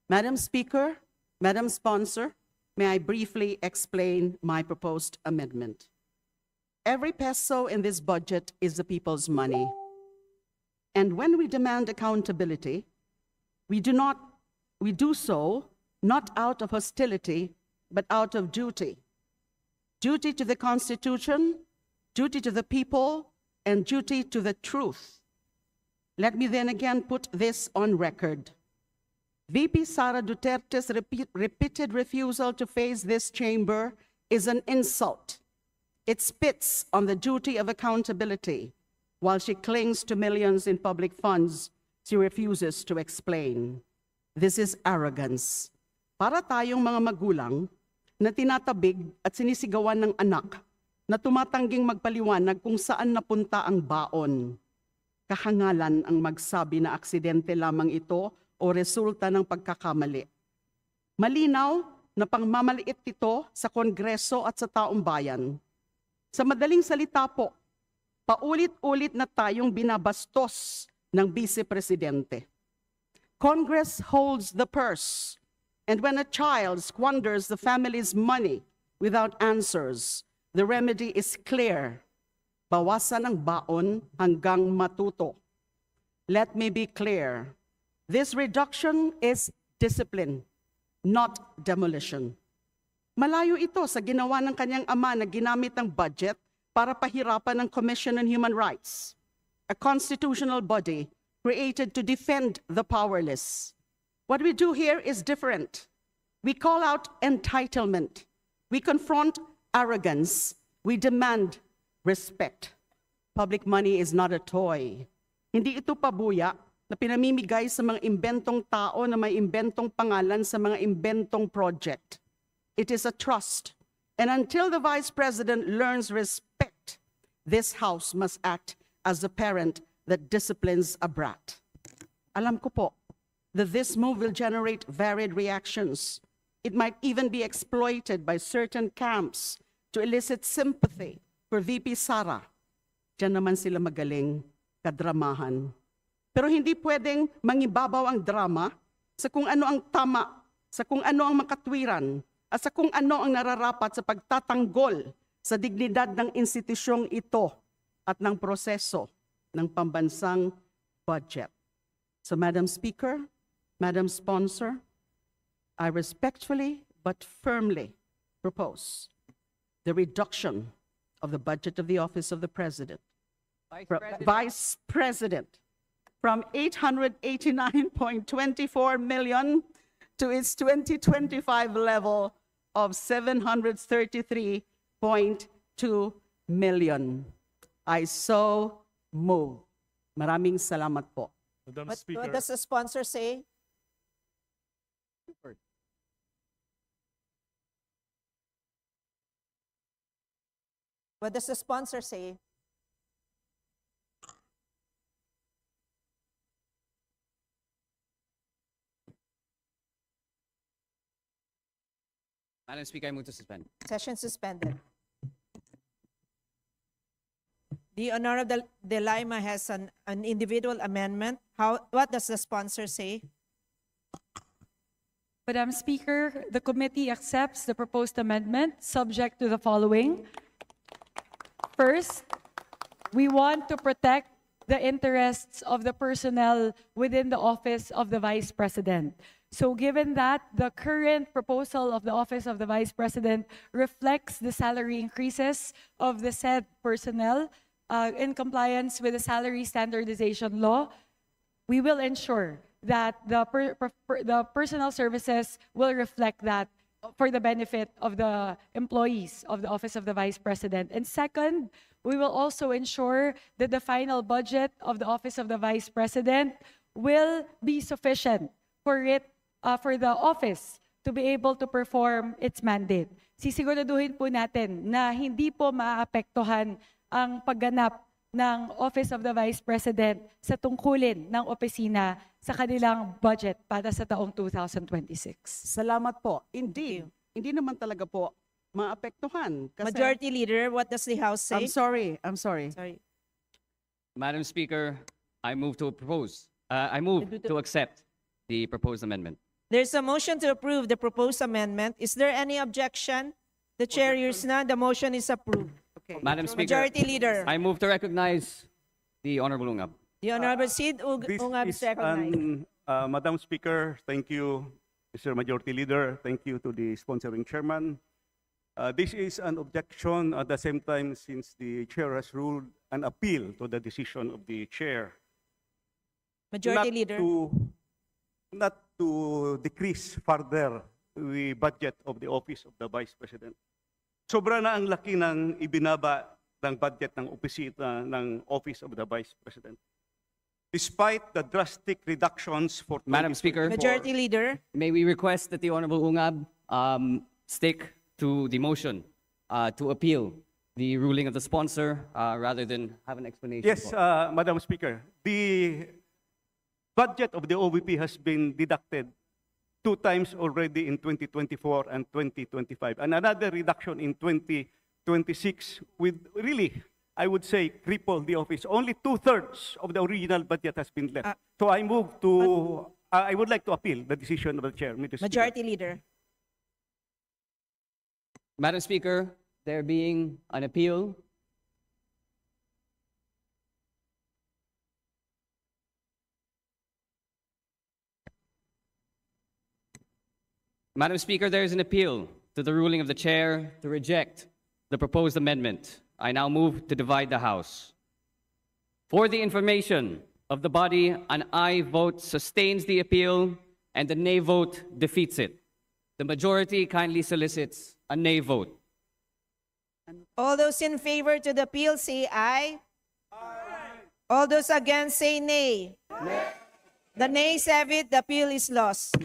Madam Speaker, Madam Sponsor, may I briefly explain my proposed amendment? Every peso in this budget is the people's money. And when we demand accountability, we do so not out of hostility, but out of duty. Duty to the Constitution, duty to the people, and duty to the truth. Let me then again put this on record. VP Sara Duterte's repeated refusal to face this chamber is an insult. It spits on the duty of accountability. While she clings to millions in public funds, she refuses to explain. This is arrogance. Para tayong mga magulang na tinatabig at sinisigawan ng anak na tumatangging magpaliwanag kung saan napunta ang baon. Kahangalan ang magsabi na aksidente lamang ito o resulta ng pagkakamali. Malinaw na pangmamaliit ito sa Kongreso at sa taong bayan. Sa madaling salita po, paulit-ulit na tayong binabastos ng Vice Presidente. Congress holds the purse, and when a child squanders the family's money without answers, the remedy is clear. Bawasan ang baon hanggang matuto. Let me be clear. This reduction is discipline, not demolition. Malayo ito sa ginawa ng kanyang ama na ginamit ang budget para pahirapan ang Commission on Human Rights, a constitutional body created to defend the powerless. What we do here is different. We call out entitlement. We confront arrogance. We demand respect. Public money is not a toy. Hindi ito pabuya na pinamimigay sa mga imbentong tao na may imbentong pangalan sa mga imbentong project. It is a trust. And until the Vice President learns respect, this House must act as the parent that disciplines a brat. Alam ko po that this move will generate varied reactions. It might even be exploited by certain camps to elicit sympathy for VP Sara. Diyan naman sila magaling kadramahan. Pero hindi pwedeng mangibabaw ang drama sa kung ano ang tama, sa kung ano ang makatwiran, at sa kung ano ang nararapat sa pagtatanggol sa dignidad ng institusyong ito at ng proseso ng pambansang budget. So, Madam Speaker, Madam Sponsor, I respectfully but firmly propose the reduction of the budget of the Office of the President. Vice President. From 889.24 million to its 2025 level of 733.2 million. I so move. Maraming salamat po. Madam What Speaker, does the sponsor say? What does the sponsor say? Madam Speaker, I move to suspend. Session suspended. The Honorable De Lima has an individual amendment. What does the sponsor say? Madam Speaker, the committee accepts the proposed amendment subject to the following. First, we want to protect the interests of the personnel within the Office of the Vice President. So given that the current proposal of the Office of the Vice President reflects the salary increases of the said personnel in compliance with the salary standardization law, we will ensure that the personnel services will reflect that for the benefit of the employees of the Office of the Vice President. And second, we will also ensure that the final budget of the Office of the Vice President will be sufficient for the office to be able to perform its mandate. Sisiguraduhin po natin na hindi po maapektuhan ang pagganap ng Office of the Vice President sa tungkulin ng opisina sa kanilang budget para sa taong 2026. Salamat po. Indeed, hindi naman talaga po maapektuhan. Kasi, Majority Leader, what does the House say? I'm sorry. Sorry. Madam Speaker, I move to accept the proposed amendment. There's a motion to approve the proposed amendment. Is there any objection? The chair hears none. The motion is approved. Okay. Madam Speaker, Majority Leader. I move to recognize the Honorable Ungab. The Honorable Sid This Ungab is is recognized. Madam Speaker, thank you, Mr. Majority Leader. Thank you to the sponsoring chairman. This is an objection at the same time since the chair has ruled an appeal to the decision of the chair. Majority Leader. Not to decrease further the budget of the Office of the Vice President. Sobra na ang laki ng ibinaba ng budget ng opisina ng Office of the Vice President. Despite the drastic reductions for Madam Speaker. 2024, Majority Leader. May we request that the Honorable Ungab stick to the motion to appeal the ruling of the sponsor rather than have an explanation? Yes, po. Madam Speaker. The budget of the OVP has been deducted 2 times already in 2024 and 2025, and another reduction in 2026 with really, I would say, cripple the office. Only 2/3 of the original budget has been left. So I move to, I would like to appeal the decision of the chair, Mr. Speaker. Majority Leader. Madam Speaker, there being an appeal, Madam Speaker, there is an appeal to the ruling of the chair to reject the proposed amendment. I now move to divide the House. For the information of the body, an aye vote sustains the appeal and the nay vote defeats it. The majority kindly solicits a nay vote. All those in favor to the appeal say aye. All those against say nay. The nays have it. The appeal is lost.